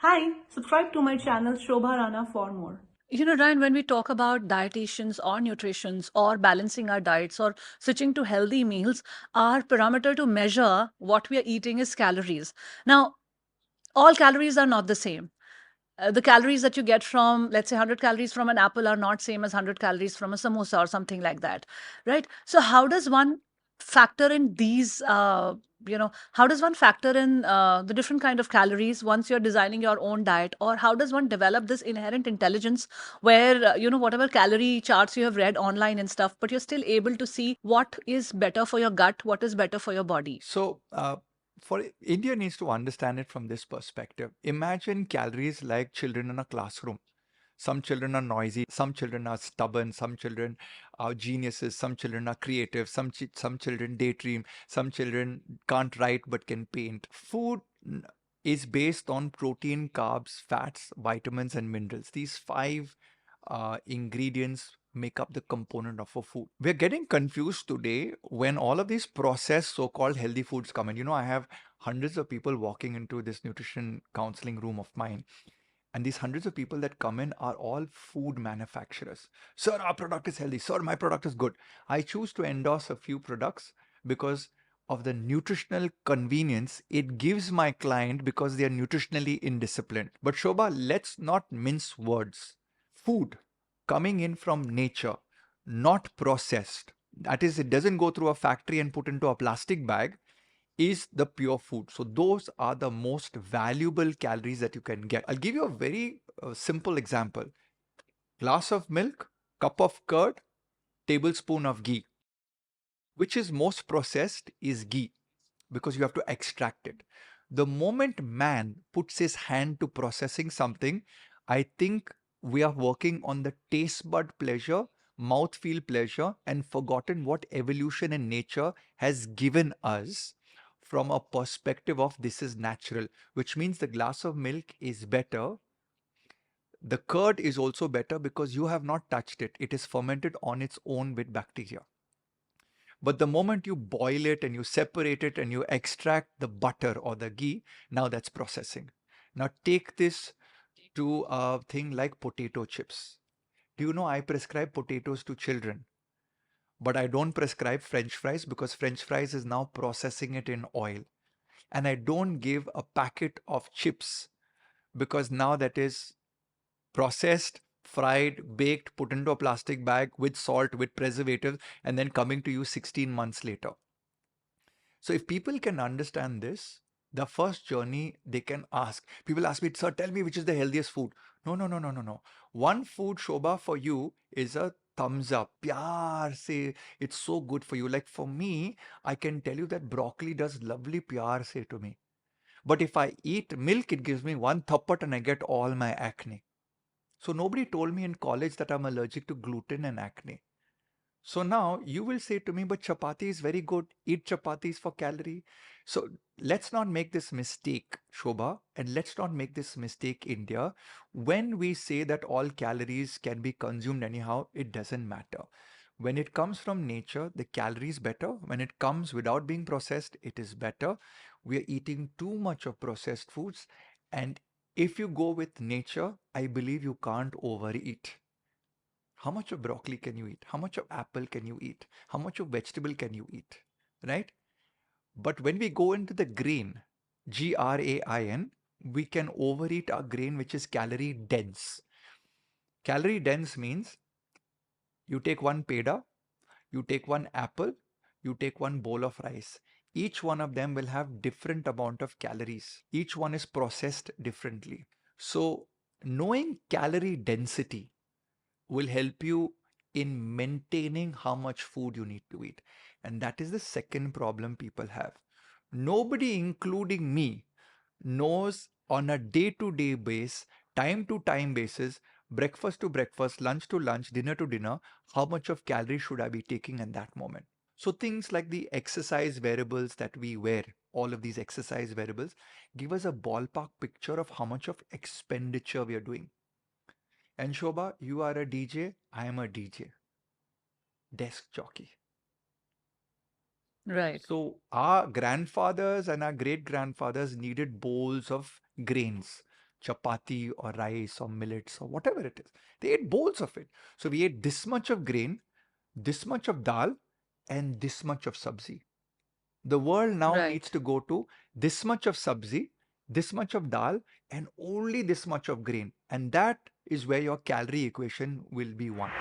Hi, subscribe to my channel Shobha Rana for more. Ryan, when we talk about dietitians or nutritions or balancing our diets or switching to healthy meals, our parameter to measure what we are eating is calories. Now, all calories are not the same. The calories that you get from, let's say, 100 calories from an apple are not same as 100 calories from a samosa or something like that, right? So how does one factor in these how does one factor in the different kind of calories once you're designing your own diet, or how does one develop this inherent intelligence where whatever calorie charts you have read online and stuff, but you're still able to see what is better for your gut, what is better for your body? So, for India needs to understand it from this perspective. Imagine calories like children in a classroom. Some children are noisy, some children are stubborn, some children are geniuses, some children are creative, some children daydream, some children can't write but can paint. Food is based on protein, carbs, fats, vitamins, and minerals. These five ingredients make up the component of a food. We're getting confused today when all of these processed so-called healthy foods come in. I have hundreds of people walking into this nutrition counseling room of mine, and these hundreds of people that come in are all food manufacturers. Sir, our product is healthy. Sir, my product is good. I choose to endorse a few products because of the nutritional convenience it gives my client because they are nutritionally indisciplined. But Shobha, let's not mince words. Food coming in from nature, not processed. That is, it doesn't go through a factory and put into a plastic bag, is the pure food. So those are the most valuable calories that you can get. I'll give you a very simple example. Glass of milk, cup of curd, tablespoon of ghee. Which is most processed is ghee because you have to extract it. The moment man puts his hand to processing something, I think we are working on the taste bud pleasure, mouth feel pleasure, and forgotten what evolution and nature has given us from a perspective of this is natural, which means the glass of milk is better. The curd is also better because you have not touched it. It is fermented on its own with bacteria. But the moment you boil it and you separate it and you extract the butter or the ghee, now that's processing. Now take this to a thing like potato chips. Do you know I prescribe potatoes to children, but I don't prescribe French fries because French fries is now processing it in oil. And I don't give a packet of chips because now that is processed, fried, baked, put into a plastic bag with salt, with preservative, and then coming to you 16 months later. So if people can understand this, the first journey they can ask. People ask me, sir, tell me which is the healthiest food. No, no, no, no, no, no. One food, Shobha, for you is a thumbs up. Pyar se, it's so good for you. Like for me, I can tell you that broccoli does lovely pyar se to me. But if I eat milk, it gives me one thappat and I get all my acne. So nobody told me in college that I'm allergic to gluten and acne. So now you will say to me, but chapati is very good. Eat chapatis for calorie. So let's not make this mistake, Shobha, and let's not make this mistake, India. When we say that all calories can be consumed anyhow, it doesn't matter. When it comes from nature, the calorie is better. When it comes without being processed, it is better. We are eating too much of processed foods. And if you go with nature, I believe you can't overeat. How much of broccoli can you eat? How much of apple can you eat? How much of vegetable can you eat? Right? But when we go into the grain, GRAIN, we can overeat a grain which is calorie dense. Calorie dense means you take one peda, you take one apple, you take one bowl of rice. Each one of them will have different amount of calories. Each one is processed differently. So knowing calorie density will help you in maintaining how much food you need to eat. And that is the second problem people have. Nobody, including me, knows on a day-to-day basis, time-to-time basis, breakfast to breakfast, lunch to lunch, dinner to dinner, how much of calories should I be taking in that moment. So things like the exercise variables that we wear, all of these exercise variables, give us a ballpark picture of how much of expenditure we are doing. And Shobha, you are a DJ, I am a DJ, desk jockey. Right. So our grandfathers and our great grandfathers needed bowls of grains, chapati or rice or millets or whatever it is. They ate bowls of it. So we ate this much of grain, this much of dal, and this much of sabzi. The world now Right. needs to go to this much of sabzi, this much of dal, and only this much of grain. And that is where your calorie equation will be won.